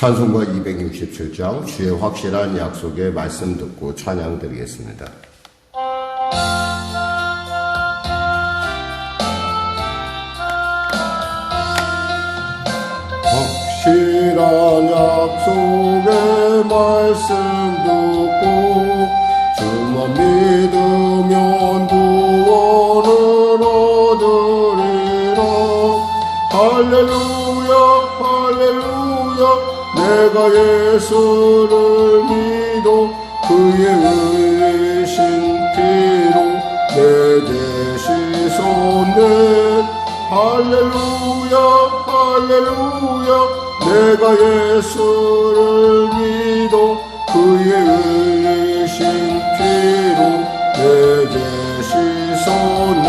찬송가 267장 주의 확실한 약속의 말씀 듣고 찬양 드리겠습니다. 확실한 약속의 말씀 듣고 주만 믿으면 구원을 얻으리라. 할렐루야 할렐루야 내가 예수를 믿어 그의 의리신 피로 내 죄 씻었네. 할렐루야 할렐루야 내가 예수를 믿어 그의 의리신 피로 내 죄 씻었네.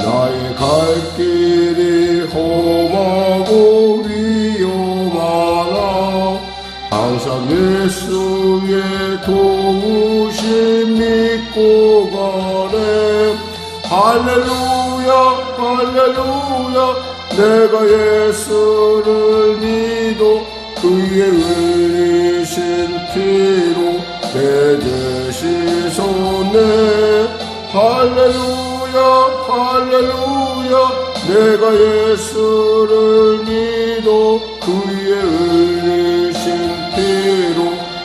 나의 갈 길이 험하고 위험하나 항상 예수의 도우심 믿고 가네. 할렐루야 할렐루야 내가 예수를 믿어 그의 의리신 피로 내 죄 씻었네. 할렐루야 할렐루야 내가 예수를 믿어 그의 의리신 피로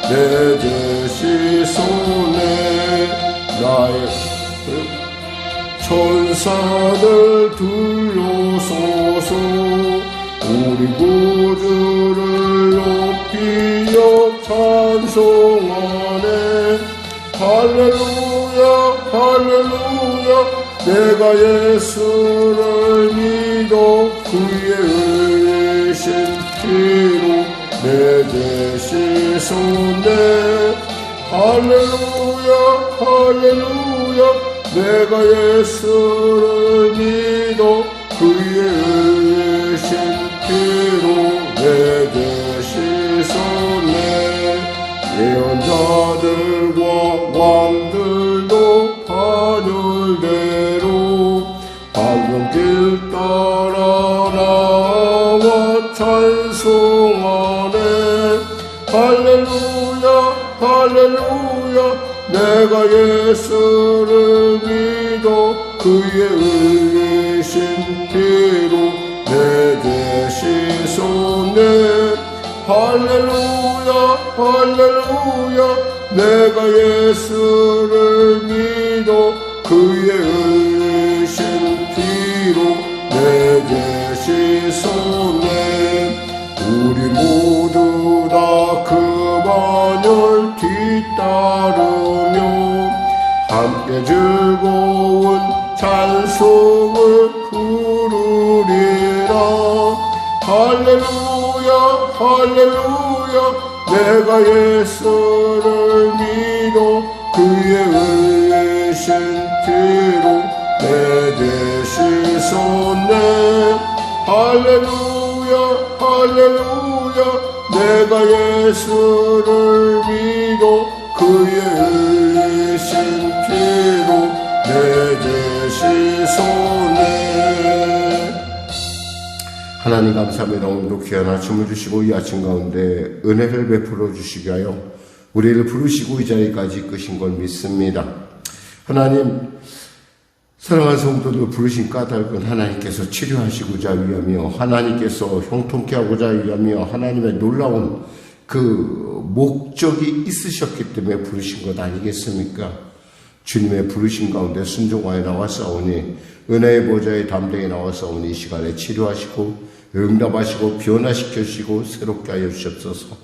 내 죄 씻었네. 나의 천사들 둘러서서 우리 구주를 높이어 찬송하네. 할렐루야 할렐루야 내가 예수를 믿어 그의 의리신 피로 내 죄 씻었네. 할렐루야 할렐루야 내가 예수를 믿어 그의 의리신 피로 내 죄 씻었네. 예언자들과 왕들도 반열대로 황금길 따라 나와 찬송하네. 할렐루야 할렐루야 내가 예수를 믿어 그의 의리신 피로 내 죄 씻었네. 할렐루야 할렐루야 내가 예수를 믿어 그의 의리신 피로 내 죄 씻었네. 우리 모두 다 그 반열 뒤따르며 함께 즐거운 찬송을 부르리라. 할렐루야 할렐루야 내가 예수를 믿어 그의 의리신 피로 내 죄 씻었네. 할렐루야 할렐루야 내가 예수를 믿어 그의 의리신 피로 내 죄 씻었네. 하나님 감사합니다. 오늘도 귀한 아침을 주시고 이 아침 가운데 은혜를 베풀어 주시게 하여 우리를 부르시고 이 자리까지 이끄신 걸 믿습니다. 하나님 사랑하는 성도들 부르신 까닭은 하나님께서 치료하시고자 위하며 하나님께서 형통케 하고자 위하며 하나님의 놀라운 그 목적이 있으셨기 때문에 부르신 것 아니겠습니까? 주님의 부르신 가운데 순종하여 나와싸우니 은혜의 보좌에 담대히 나와싸우니 이 시간에 치료하시고 응답하시고 변화시켜주시고 새롭게 하여 주시옵소서.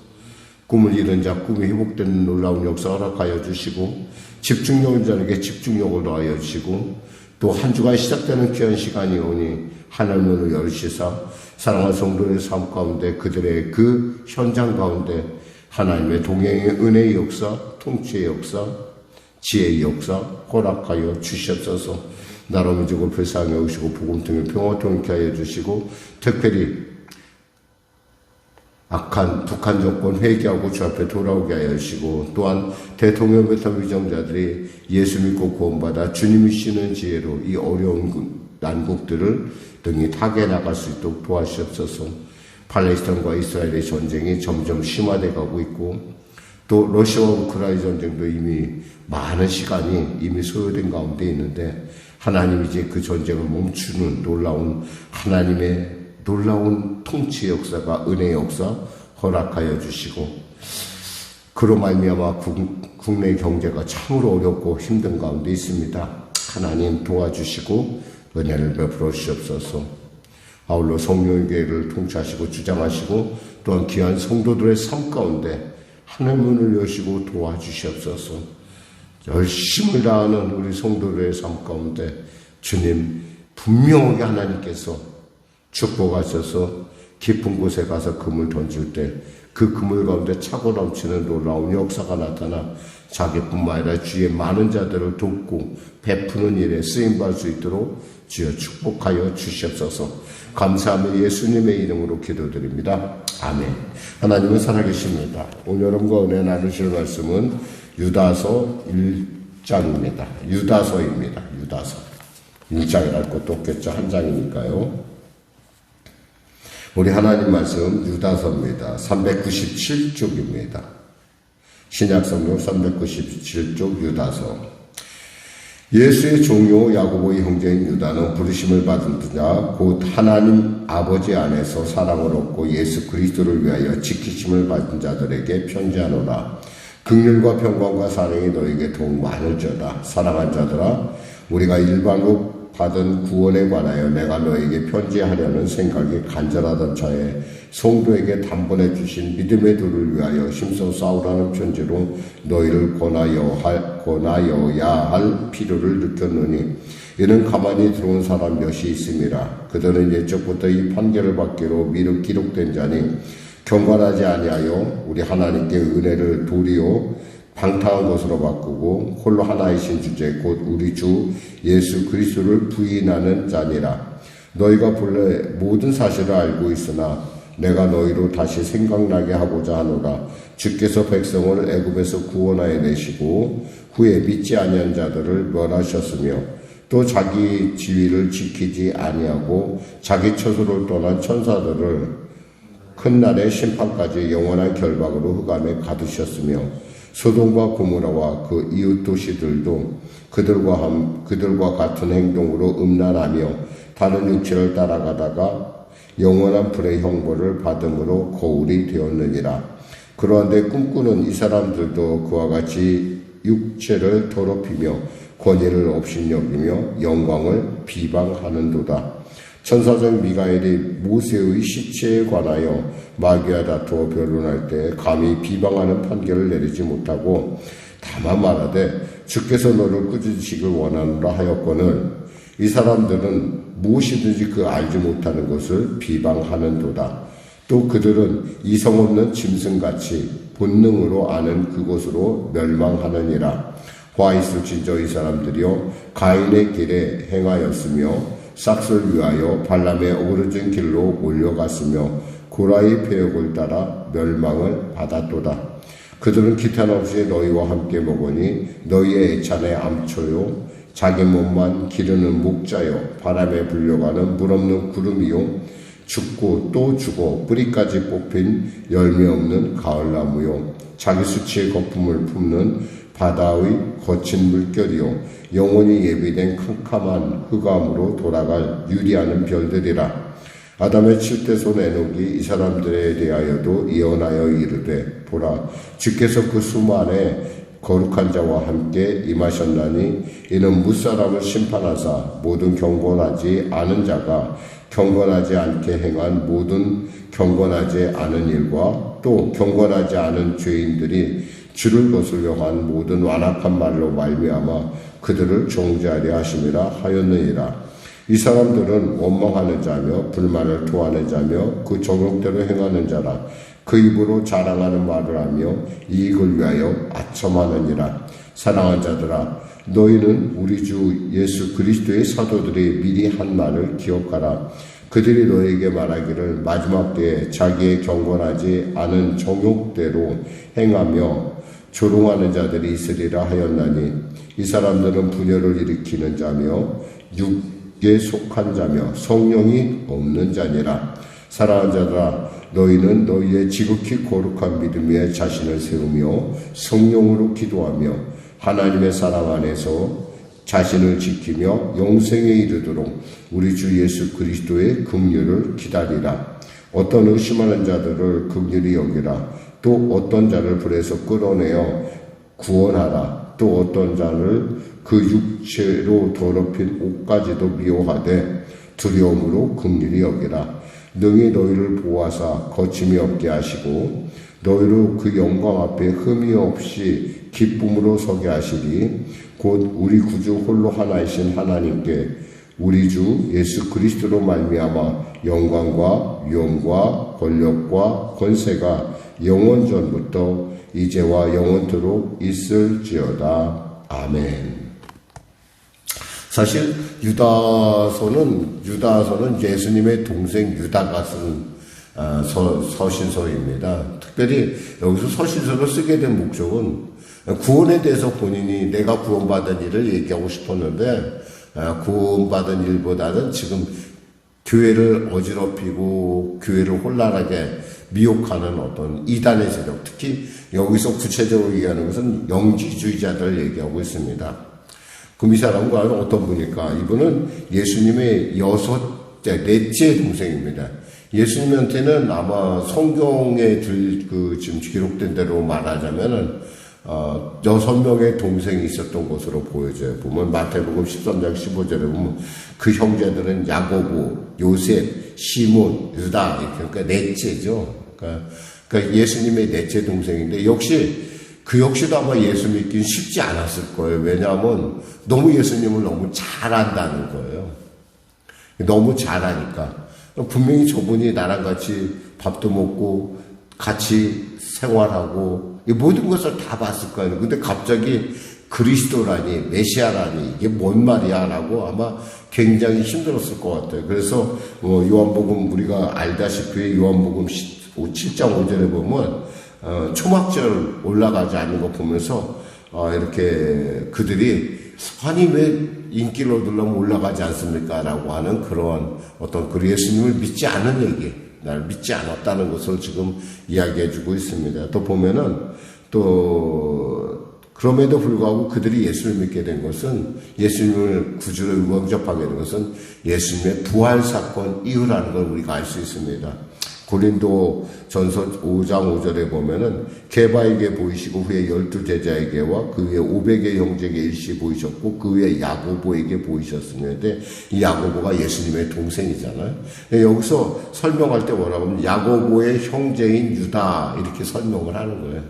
꿈을 잃은 자 꿈이 회복되는 놀라운 역사 허락하여 주시고 집중력을 자에게 집중력을 더하여 주시고 또 한 주간 시작되는 귀한 시간이 오니 하늘문을 열시사 사랑하는 성도의 삶 가운데 그들의 그 현장 가운데 하나님의 동행의 은혜의 역사, 통치의 역사, 지혜의 역사 허락하여 주시옵소서. 나라 민족을 불쌍히 여기시고 복음 통해 평화 통케 하여 주시고 특별히 악한 북한 정권 회개하고 주 앞에 돌아오게 하여 주시고 또한 대통령 베트남 위정자들이 예수 믿고 구원받아 주님이 주시는 지혜로 이 어려운 난국들을 등이 타게 나갈 수 있도록 도와주시옵소서. 팔레스타인과 이스라엘의 전쟁이 점점 심화돼 가고 있고 또 러시아와 우크라이나 전쟁도 이미 많은 시간이 이미 소요된 가운데 있는데 하나님이 이제 그 전쟁을 멈추는 하나님의 놀라운 통치 역사가 은혜의 역사 허락하여 주시고 그로 말미암아 국내 경제가 참으로 어렵고 힘든 가운데 있습니다. 하나님 도와주시고 은혜를 베풀어 주시옵소서. 아울러 성령교회를 통치하시고 주장하시고 또한 귀한 성도들의 삶 가운데 하늘 문을 여시고 도와주시옵소서. 열심을 다하는 우리 성도들의 삶 가운데 주님 분명하게 하나님께서 축복하셔서 깊은 곳에 가서 금을 던질 때 그 그물 가운데 차고 넘치는 놀라운 역사가 나타나 자기뿐만 아니라 주위의 많은 자들을 돕고 베푸는 일에 쓰임받을 수 있도록 주여 축복하여 주시옵소서. 감사하며 예수님의 이름으로 기도드립니다. 아멘. 하나님은 살아계십니다. 오늘 여러분과 은혜 나누실 말씀은 유다서 1장입니다. 유다서입니다. 유다서. 1장이랄 것도 없겠죠. 한 장이니까요. 우리 하나님 말씀 유다서입니다. 397쪽입니다. 신약성경 397쪽 유다서. 예수의 종요 야고보의 형제인 유다는 부르심을 받은 자 곧 하나님 아버지 안에서 사랑을 얻고 예수 그리스도를 위하여 지키심을 받은 자들에게 편지하노라. 긍휼과 평강과 사랑이 너에게 더욱 많을지어다. 사랑한 자들아, 우리가 일반으로 받은 구원에 관하여 내가 너에게 편지하려는 생각이 간절하던 차에 성도에게 단번에 주신 믿음의 도를 위하여 힘써 싸우라는 편지로 너희를 권하여야 할 필요를 느꼈느니 이는 가만히 들어온 사람 몇이 있음이라. 그들은 옛적부터 이 판결을 받기로 미리 기록된 자니 경건하지 아니하여 우리 하나님께 은혜를 도리어 방탕한 것으로 바꾸고 홀로 하나이신 주제 곧 우리 주 예수 그리스도를 부인하는 자니라. 너희가 본래 모든 사실을 알고 있으나 내가 너희로 다시 생각나게 하고자 하노라. 주께서 백성을 애굽에서 구원하여 내시고 후에 믿지 아니한 자들을 멸하셨으며 또 자기 지위를 지키지 아니하고 자기 처소를 떠난 천사들을 큰 날의 심판까지 영원한 결박으로 흑암에 가두셨으며 소돔과 고모라와 그 이웃 도시들도 그들과 같은 행동으로 음란하며 다른 육체를 따라가다가 영원한 불의 형벌을 받음으로 거울이 되었느니라. 그러한데 꿈꾸는 이 사람들도 그와 같이 육체를 더럽히며 권위를 업신여기며 영광을 비방하는도다. 천사장 미가엘이 모세의 시체에 관하여 마귀와 다투어 변론할 때 감히 비방하는 판결을 내리지 못하고 다만 말하되 주께서 너를 꾸짖으시길 원하노라 하였거늘 이 사람들은 무엇이든지 그 알지 못하는 것을 비방하는도다. 또 그들은 이성 없는 짐승같이 본능으로 아는 그것으로 멸망하느니라. 화 있을진저 이 사람들이여 가인의 길에 행하였으며 삭을 위하여 발람의 오르진 길로 올려갔으며 고라의 폐역을 따라 멸망을 받았도다. 그들은 기탄없이 너희와 함께 먹으니 너희의 애찬의 암초요 자기 몸만 기르는 목자요 바람에 불려가는 물 없는 구름이요 죽고 또 죽어 뿌리까지 뽑힌 열매 없는 가을나무요 자기 수치의 거품을 품는 바다의 거친 물결이요 영원히 예비된 캄캄한 흑암으로 돌아갈 유리하는 별들이라. 아담의 7대손 에녹이 이 사람들에 대하여도 예언하여 이르되 보라 주께서 그 수만에 거룩한 자와 함께 임하셨나니 이는 무사람을 심판하사 모든 경건하지 않은 자가 경건하지 않게 행한 모든 경건하지 않은 일과 또 경건하지 않은 죄인들이 주를 거슬려 한 모든 완악한 말로 말미암아 그들을 정죄하려 하심이라 하였느니라. 이 사람들은 원망하는 자며 불만을 토하는 자며 그 정욕대로 행하는 자라. 그 입으로 자랑하는 말을 하며 이익을 위하여 아첨하느니라. 사랑한 자들아, 너희는 우리 주 예수 그리스도의 사도들이 미리 한 말을 기억하라. 그들이 너에게 말하기를 마지막 때에 자기의 경건하지 않은 정욕대로 행하며 조롱하는 자들이 있으리라 하였나니 이 사람들은 분열을 일으키는 자며 육에 속한 자며 성령이 없는 자니라. 사랑하는 자들아, 너희는 너희의 지극히 거룩한 믿음에 자신을 세우며 성령으로 기도하며 하나님의 사랑 안에서 자신을 지키며 영생에 이르도록 우리 주 예수 그리스도의 긍휼을 기다리라. 어떤 의심하는 자들을 긍휼히 여기라. 또 어떤 자를 불에서 끌어내어 구원하라. 또 어떤 자를 그 육체로 더럽힌 옷까지도 미워하되 두려움으로 긍휼히 여기라. 능히 너희를 보호하사 거침이 없게 하시고 너희로 그 영광 앞에 흠이 없이 기쁨으로 서게 하시리. 곧 우리 구주 홀로 하나이신 하나님께 우리 주 예수 그리스도로 말미암아 영광과 위엄과 권력과 권세가 영원전부터 이제와 영원토록 있을지어다. 아멘. 사실 유다서는 예수님의 동생 유다가 쓴 서신서입니다. 특별히 여기서 서신서를 쓰게 된 목적은 구원에 대해서 본인이 내가 구원받은 일을 얘기하고 싶었는데 구원받은 일보다는 지금 교회를 어지럽히고 교회를 혼란하게 미혹하는 어떤 이단의 세력, 특히 여기서 구체적으로 얘기하는 것은 영지주의자들을 얘기하고 있습니다. 그럼 이 사람은 어떤 분일까? 이분은 예수님의 넷째 동생입니다. 예수님한테는 아마 성경에 지금 기록된 대로 말하자면은 6명의 동생이 있었던 것으로 보여져요. 보면 마태복음 13장 15절에 보면 그 형제들은 야고보, 요셉, 시몬, 유다, 그러니까 넷째죠. 그러니까 예수님의 넷째 동생인데 역시도 아마 예수 믿긴 쉽지 않았을 거예요. 왜냐하면 너무 예수님을 너무 잘 안다는 거예요. 너무 잘하니까. 분명히 저분이 나랑 같이 밥도 먹고 같이 생활하고 이 모든 것을 다 봤을 거예요. 근데 갑자기 그리스도라니, 메시아라니, 이게 뭔 말이야? 라고 아마 굉장히 힘들었을 것 같아요. 그래서 요한복음 우리가 알다시피 요한복음 7장 5절에 보면 초막절 올라가지 않는 거 보면서 이렇게 그들이 아니 왜 인기를 얻으려면 올라가지 않습니까? 라고 하는 그런 어떤 그 예수님을 믿지 않은 얘기, 나를 믿지 않았다는 것을 지금 이야기해 주고 있습니다. 또 보면은 그럼에도 불구하고 그들이 예수를 믿게 된 것은, 예수님을 구주로 영접하게 된 것은 예수님의 부활 사건 이후라는 걸 우리가 알 수 있습니다. 고린도 전서 5장 5절에 보면은 게바에게 보이시고 후에 12제자에게와 그 후에 500의 형제에게 일시 보이셨고 그 후에 야고보에게 보이셨으는데, 이 야고보가 예수님의 동생이잖아요. 여기서 설명할 때 뭐라고 하면 야고보의 형제인 유다 이렇게 설명을 하는 거예요.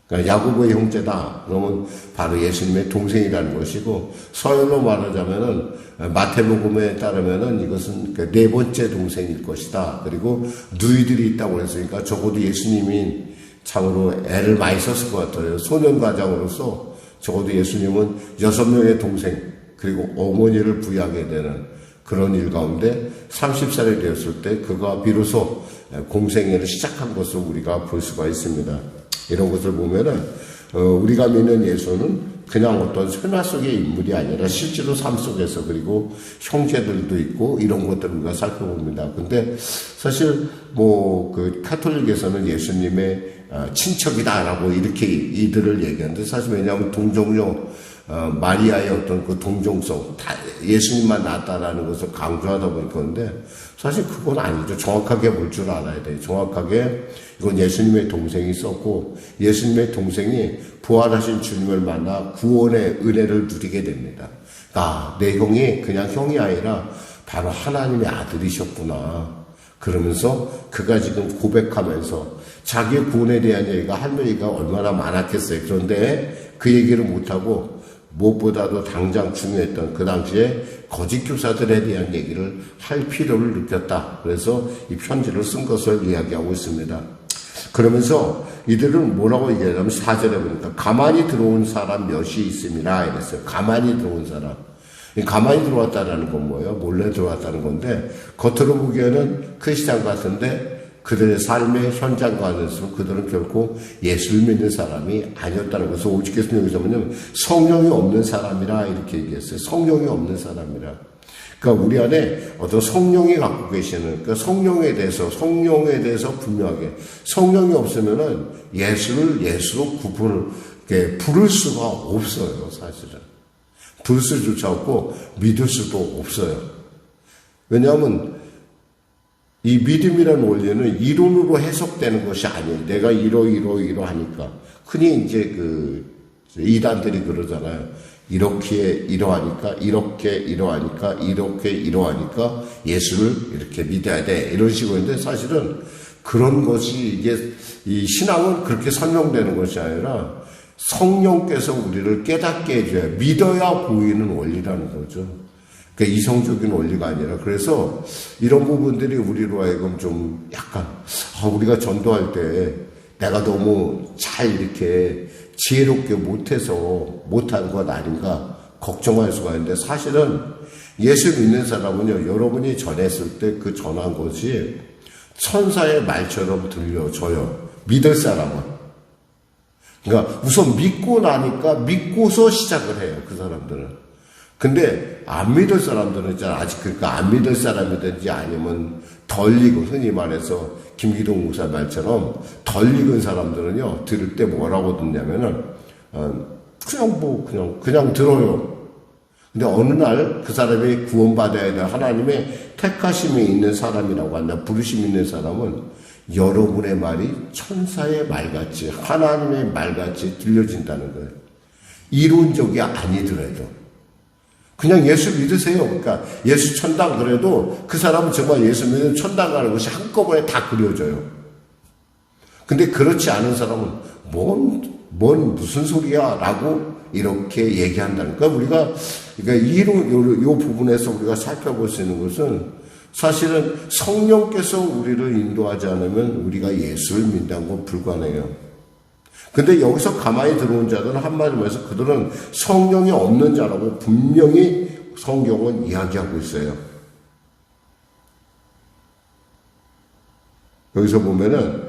그러니까 야고보의 형제다. 그러면 바로 예수님의 동생이라는 것이고, 서열로 말하자면은 마태복음에 따르면은 이것은 네 번째 동생일 것이다. 그리고 누이들이 있다고 했으니까 적어도 예수님이 참으로 애를 많이 썼을 것 같아요. 소년가장으로서 적어도 예수님은 6명의 동생 그리고 어머니를 부양하게 되는 그런 일 가운데 30살이 되었을 때 그가 비로소 공생애를 시작한 것을 우리가 볼 수가 있습니다. 이런 것을 보면은 우리가 믿는 예수는 그냥 어떤 설마 속의 인물이 아니라 실제로 삶 속에서, 그리고 형제들도 있고 이런 것들을 우리가 살펴봅니다. 근데 사실 그 카톨릭에서는 예수님의 친척이다라고 이렇게 이들을 얘기하는데, 사실 왜냐하면 동정녀 마리아의 어떤 그 동정성, 예수님만 낳았다라는 것을 강조하다 보니까. 그런데 사실 그건 아니죠. 정확하게 볼 줄 알아야 돼요. 정확하게 이건 예수님의 동생이 있었고, 예수님의 동생이 부활하신 주님을 만나 구원의 은혜를 누리게 됩니다. 내 형이 그냥 형이 아니라 바로 하나님의 아들이셨구나. 그러면서 그가 지금 고백하면서 자기의 구원에 대한 얘기가 할 얘기가 얼마나 많았겠어요. 그런데 그 얘기를 못하고 무엇보다도 당장 중요했던 그 당시에 거짓 교사들에 대한 얘기를 할 필요를 느꼈다. 그래서 이 편지를 쓴 것을 이야기하고 있습니다. 그러면서 이들은 뭐라고 얘기하냐면 4절에 보니까 가만히 들어온 사람 몇이 있음이라 이랬어요. 가만히 들어온 사람. 가만히 들어왔다는 건 뭐예요? 몰래 들어왔다는 건데, 겉으로 보기에는 크리스찬 같은데 그들의 삶의 현장과는 그들은 결코 예수를 믿는 사람이 아니었다는 것을 오직께서 여기서 뭐냐면 성령이 없는 사람이라 이렇게 얘기했어요. 성령이 없는 사람이라. 그러니까 우리 안에 어떤 성령이 갖고 계시는, 그러니까 성령에 대해서 분명하게, 성령이 없으면은 예수로 구분을, 부를 수가 없어요, 사실은. 부를 수조차 없고, 믿을 수도 없어요. 왜냐하면, 이 믿음이라는 원리는 이론으로 해석되는 것이 아니에요. 내가 이러하니까. 흔히 이제 이단들이 그러잖아요. 이러하니까 예수를 이렇게 믿어야 돼. 이런 식으로 했는데 사실은 그런 것이 이게 이 신앙은 그렇게 설명되는 것이 아니라 성령께서 우리를 깨닫게 해줘야 믿어야 보이는 원리라는 거죠. 그러니까 이성적인 원리가 아니라 그래서 이런 부분들이 우리로 하여금 좀 약간 우리가 전도할 때 내가 너무 잘 이렇게 지혜롭게 못한 것 아닌가 걱정할 수가 있는데 사실은 예수 믿는 사람은요, 여러분이 전했을 때 그 전한 것이 천사의 말처럼 들려져요. 믿을 사람은. 그러니까 우선 믿고 나니까 믿고서 시작을 해요, 그 사람들은. 근데 안 믿을 사람들은 아직 그러니까 안 믿을 사람이든지 아니면 덜 익은, 흔히 말해서 김기동 목사 말처럼 덜 익은 사람들은요, 들을 때 뭐라고 듣냐면은 그냥 들어요. 근데 어느 날 그 사람이 구원받아야 될 하나님의 택하심이 있는 사람이라고 한다, 부르심이 있는 사람은 여러분의 말이 천사의 말같이, 하나님의 말같이 들려진다는 거예요. 이론적이 아니더라도. 그냥 예수 믿으세요. 그러니까 예수 천당 그래도 그 사람은 정말 예수 믿으면 천당 가는 것이 한꺼번에 다 그려져요. 근데 그렇지 않은 사람은 무슨 소리야? 라고 이렇게 얘기한다는 거예요. 우리가, 요 부분에서 우리가 살펴볼 수 있는 것은 사실은 성령께서 우리를 인도하지 않으면 우리가 예수를 믿는다는 건 불가능해요. 근데 여기서 가만히 들어온 자들은 한마디로 해서 그들은 성령이 없는 자라고 분명히 성경은 이야기하고 있어요. 여기서 보면은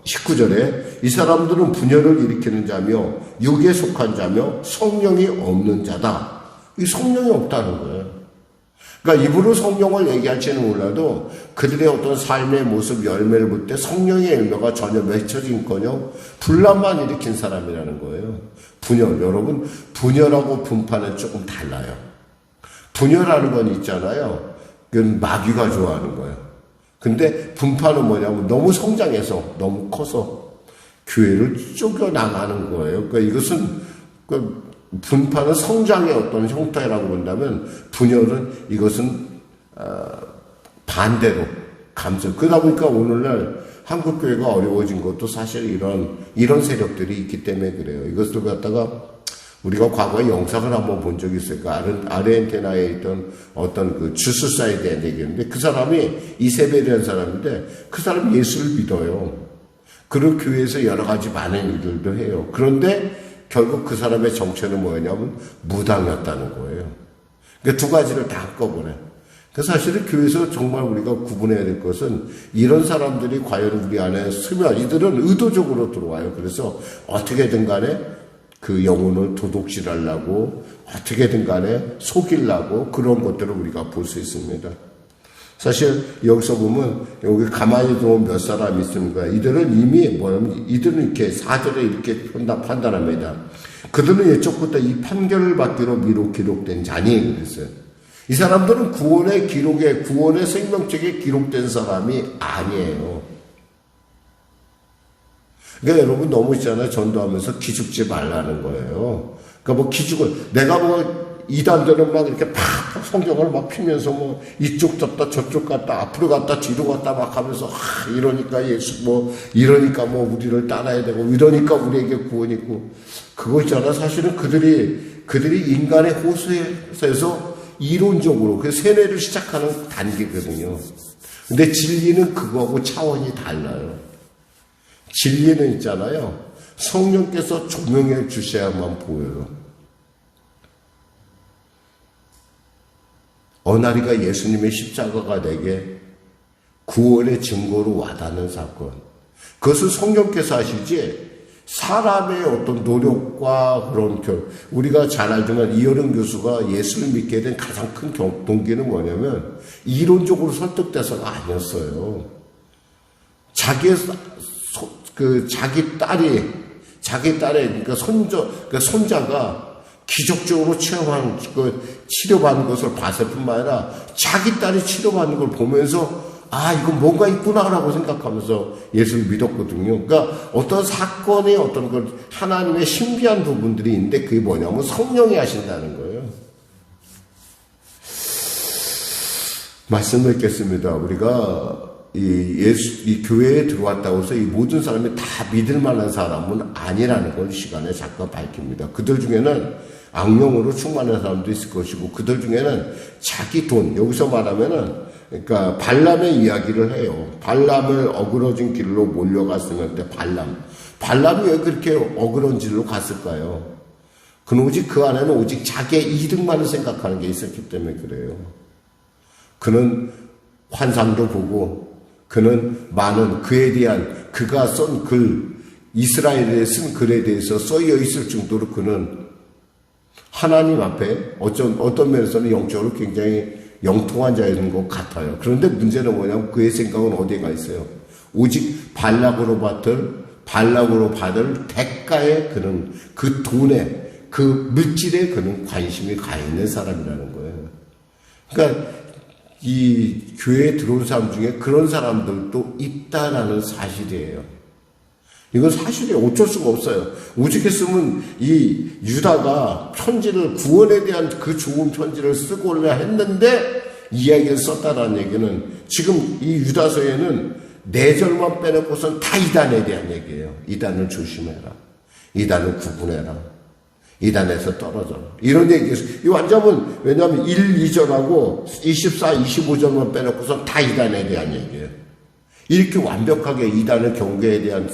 19절에 이 사람들은 분열을 일으키는 자며 육에 속한 자며 성령이 없는 자다. 이 성령이 없다는 거예요. 그러니까 입으로 성령을 얘기할지는 몰라도 그들의 어떤 삶의 모습, 열매를 볼 때 성령의 열매가 전혀 맺혀진거녕 분란만 일으킨 사람이라는 거예요. 분열, 여러분, 분열하고 분파는 조금 달라요. 분열하는 건 있잖아요. 그건 마귀가 좋아하는 거예요. 근데 분파는 뭐냐면 너무 성장해서, 너무 커서 교회를 쪼겨나가는 거예요. 그러니까 이것은 분파는 성장의 어떤 형태라고 본다면 분열은 이것은 반대로 감정. 그러다 보니까 오늘날 한국교회가 어려워진 것도 사실 이런 세력들이 있기 때문에 그래요. 이것을 갖다가 우리가 과거에 영상을 한번 본 적이 있어요. 아르헨티나에 있던 어떤 그 주스사이드의 얘기인데 그 사람이 이세벨이라는 사람인데 그 사람이 예수를 믿어요. 그런 교회에서 여러 가지 많은 일들도 해요. 그런데 결국 그 사람의 정체는 뭐냐면 무당이었다는 거예요. 그러니까 두 가지를 다 한꺼번에. 그래서 사실은 교회에서 정말 우리가 구분해야 될 것은 이런 사람들이 과연 우리 안에 스며 이들은 의도적으로 들어와요. 그래서 어떻게든 간에 그 영혼을 도둑질하려고 어떻게든 간에 속이려고 그런 것들을 우리가 볼 수 있습니다. 사실 여기서 보면 여기 가만히 들어온 몇 사람이 있습니다. 이들은 이미 이들은 이렇게 4절에 이렇게 판단합니다. 그들은 예적부터 이 판결을 받기로 미로 기록된 자니 그랬어요. 이 사람들은 구원의 생명책에 기록된 사람이 아니에요. 그러니까 여러분 너무 있잖아요. 전도하면서 기죽지 말라는 거예요. 그러니까 내가 이단들은 막 이렇게 팍 성경을 막 피면서 이쪽 갔다 저쪽 갔다 앞으로 갔다 뒤로 갔다 막 하면서 이러니까 이러니까 우리를 따라야 되고 이러니까 우리에게 구원이 있고 그거 있잖아. 사실은 그들이 인간의 호소에서 이론적으로 그 세뇌를 시작하는 단계거든요. 근데 진리는 그거하고 차원이 달라요. 진리는 있잖아요. 성령께서 조명해 주셔야만 보여요. 어나리가 예수님의 십자가가 내게 구원의 증거로 와닿는 사건. 그것을 성령께서 하시지 사람의 어떤 노력과 그런 우리가 잘 알지만 이어른 교수가 예수를 믿게 된 가장 큰 동기는 뭐냐면 이론적으로 설득돼서가 아니었어요. 자기 딸의 그러니까 손자가 기적적으로 치료받는 것을 봤을 뿐만 아니라 자기 딸이 치료받는 걸 보면서 이건 뭔가 있구나라고 생각하면서 예수를 믿었거든요. 그러니까 어떤 사건의 어떤 걸 하나님의 신비한 부분들이 있는데 그게 뭐냐면 성령이 하신다는 거예요. 말씀 뵙겠습니다. 우리가 이 교회에 들어왔다고 해서 이 모든 사람이 다 믿을 만한 사람은 아니라는 걸 시간에 잠깐 밝힙니다. 그들 중에는 악령으로 충만한 사람도 있을 것이고 그들 중에는 자기 돈, 여기서 말하면은 그러니까 발람의 이야기를 해요. 발람을 어그러진 길로 몰려갔었는데 발람이 왜 그렇게 어그러진 길로 갔을까요? 그는 오직 그 안에는 오직 자기의 이득만을 생각하는 게 있었기 때문에 그래요. 그는 환상도 보고 그는 많은 그에 대한 그가 쓴 글, 이스라엘에 쓴 글에 대해서 써여 있을 정도로 그는 하나님 앞에 어떤 면에서는 영적으로 굉장히 영통한 자인 것 같아요. 그런데 문제는 뭐냐면 그의 생각은 어디에 가 있어요? 오직 발락으로 받을 대가에 그는 그 돈에 그 물질에 그는 관심이 가 있는 사람이라는 거예요. 그러니까 이 교회에 들어온 사람 중에 그런 사람들도 있다라는 사실이에요. 이건 사실이에요. 어쩔 수가 없어요. 오죽했으면 이 유다가 편지를 구원에 대한 그 좋은 편지를 쓰고자 했는데 이야기를 썼다라는 얘기는 지금 이 유다서에는 4절만 빼놓고선 다 이단에 대한 얘기예요. 이단을 조심해라. 이단을 구분해라. 이단에서 떨어져라. 이런 얘기예요. 이 완전은 왜냐하면 1, 2절하고 24, 25절만 빼놓고선 다 이단에 대한 얘기예요. 이렇게 완벽하게 이단의 경계에 대한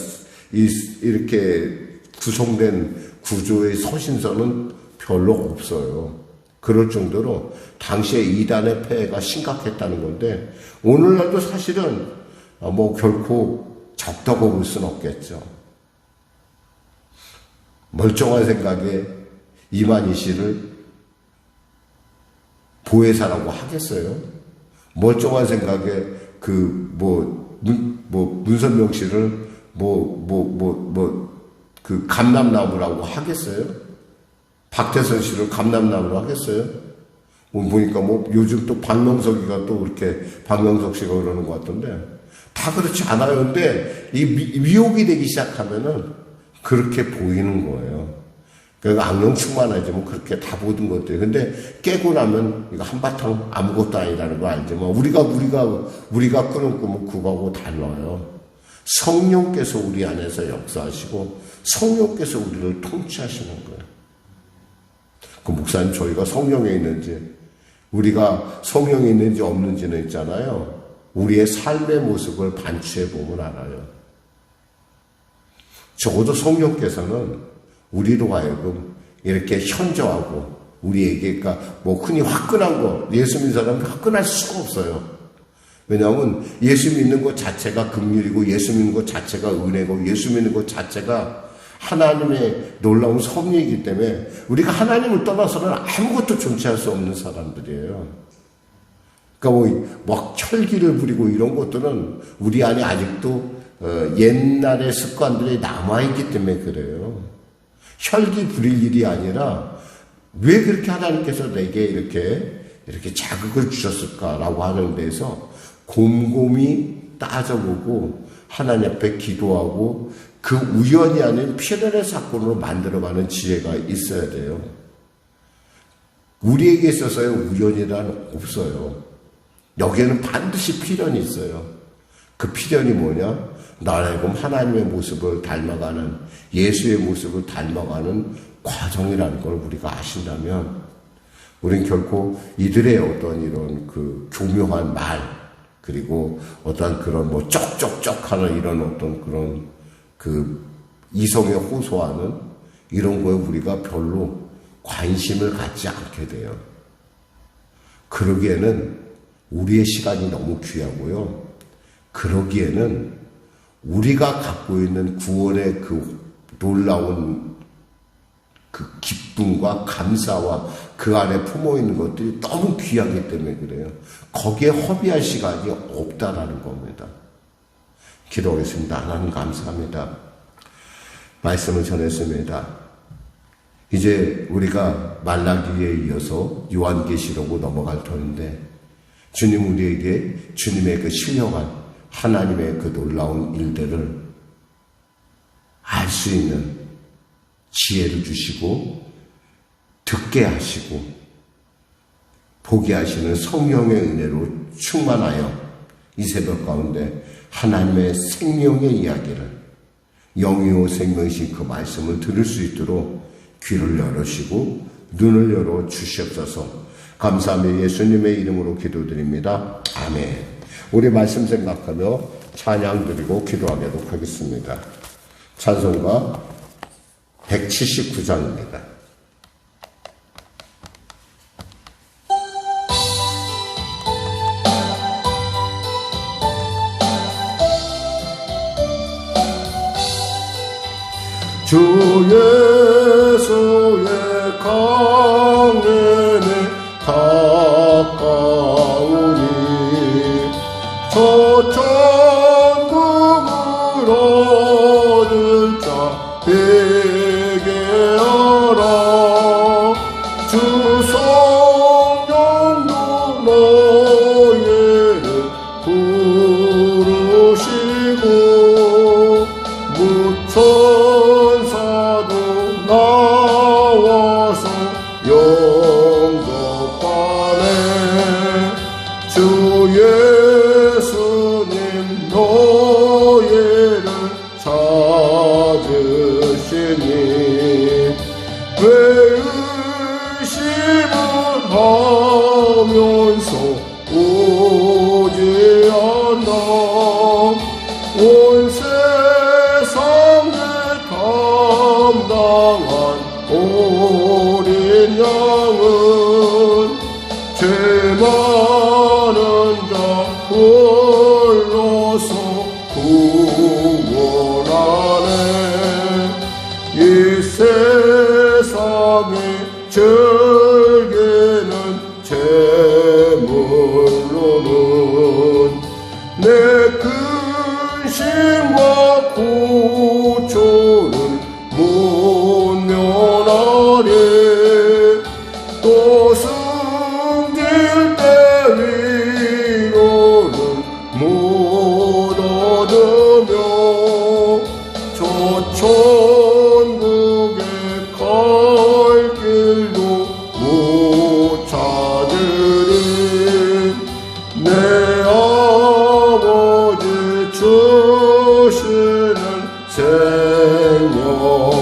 이렇게 구성된 구조의 서신서는 별로 없어요. 그럴 정도로 당시에 이단의 폐해가 심각했다는 건데 오늘날도 사실은 결코 적다고 볼 수는 없겠죠. 멀쩡한 생각에 이만희 씨를 보혜사라고 하겠어요? 멀쩡한 생각에 문선명 씨를 그 감람나무라고 하겠어요? 박태선 씨를 감람나무라고 하겠어요? 보니까 요즘 또 박명석이가 또 이렇게 박명석 씨가 그러는 것 같던데 다 그렇지 않아요. 근데 이 미혹이 되기 시작하면은 그렇게 보이는 거예요. 그러니까 악령 충만하지만 그렇게 다 모든 것들이. 근데 깨고 나면 이거 한바탕 아무것도 아니라는 거 알지만 우리가 꾸는 꿈은 그거하고 달라요. 성령께서 우리 안에서 역사하시고 성령께서 우리를 통치하시는 거예요. 그 목사님 저희가 성령에 있는지 우리가 성령에 있는지 없는지는 있잖아요. 우리의 삶의 모습을 반추해 보면 알아요. 적어도 성령께서는 우리로 하여금 이렇게 현저하고 우리에게 흔히 화끈한 거 예수 믿는 사람이 화끈할 수가 없어요. 왜냐하면 예수 믿는 것 자체가 긍휼이고 예수 믿는 것 자체가 은혜고 예수 믿는 것 자체가 하나님의 놀라운 섭리이기 때문에 우리가 하나님을 떠나서는 아무것도 존재할 수 없는 사람들이에요. 그러니까 혈기를 부리고 이런 것들은 우리 안에 아직도 옛날의 습관들이 남아있기 때문에 그래요. 혈기 부릴 일이 아니라 왜 그렇게 하나님께서 내게 이렇게 자극을 주셨을까라고 하는 데서 곰곰이 따져보고 하나님 앞에 기도하고 그 우연이 아닌 필연의 사건으로 만들어가는 지혜가 있어야 돼요. 우리에게 있어서의 우연이란 없어요. 여기에는 반드시 필연이 있어요. 그 필연이 뭐냐? 나라고 하나님의 모습을 닮아가는 예수의 모습을 닮아가는 과정이라는 걸 우리가 아신다면 우린 결코 이들의 어떤 이런 그 교묘한 말 그리고 어떤 그런 쩍쩍쩍하는 이런 어떤 그런 그 이성에 호소하는 이런 거에 우리가 별로 관심을 갖지 않게 돼요. 그러기에는 우리의 시간이 너무 귀하고요. 그러기에는 우리가 갖고 있는 구원의 놀라운 그 기쁨과 감사와 그 안에 품어 있는 것들이 너무 귀하기 때문에 그래요. 거기에 허비할 시간이 없다라는 겁니다. 기도하겠습니다. 하나님 감사합니다. 말씀을 전했습니다. 이제 우리가 말라기에 이어서 요한계시록으로 넘어갈 터인데 주님 우리에게 주님의 그 신령한 하나님의 그 놀라운 일들을 알 수 있는 지혜를 주시고 듣게 하시고 보게 하시는 성령의 은혜로 충만하여 이 새벽 가운데 하나님의 생명의 이야기를 영이요 생명이신 그 말씀을 들을 수 있도록 귀를 열으시고 눈을 열어 주시옵소서. 감사하며 예수님의 이름으로 기도드립니다. 아멘. 우리 말씀 생각하며 찬양 드리고 기도하도록 하겠습니다. 찬송가 179장입니다. 주 예수의 강림이 가까우니 저 천국으로 얻을 자 되게 하라. 주 성령도 너희를 부르시고 천사도 나와서 영접하네. 주 예수님 너희를 찾으시니 왜 의심을 하면서 오지 않나. 온 세상을 담당한 어린 양은 죄 많은 자 불러서 구원하네. 이 세상의 즐기는 재물로는 내 근심과 고초를 못 면하리. 또 숨길 때 위로는 못 얻으며 저 천국에 갈 길도 못 찾으리. 내 아버지 주시는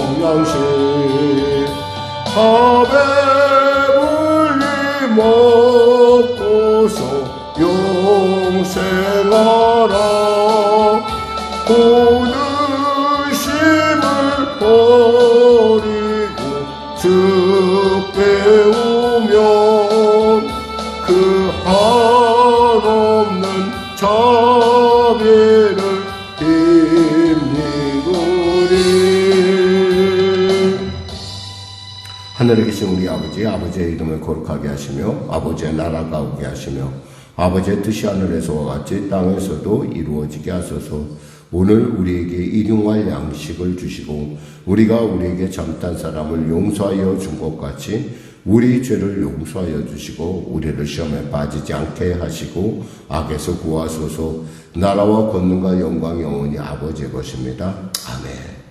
생명양식 밥배불리 먹고서 영생하라. 고능심을 버리고 주께 오면 그 한없는 자비를 힘입으리. 하늘에 계신 우리 아버지의 이름을 거룩하게 하시며 아버지의 나라가 오게 하시며 아버지의 뜻이 하늘에서와 같이 땅에서도 이루어지게 하소서. 오늘 우리에게 일용할 양식을 주시고 우리가 우리에게 잘못한 사람을 용서하여 준 것 같이 우리 죄를 용서하여 주시고 우리를 시험에 빠지지 않게 하시고 악에서 구하소서. 나라와 권능과 영광이 영원히 아버지의 것입니다. 아멘.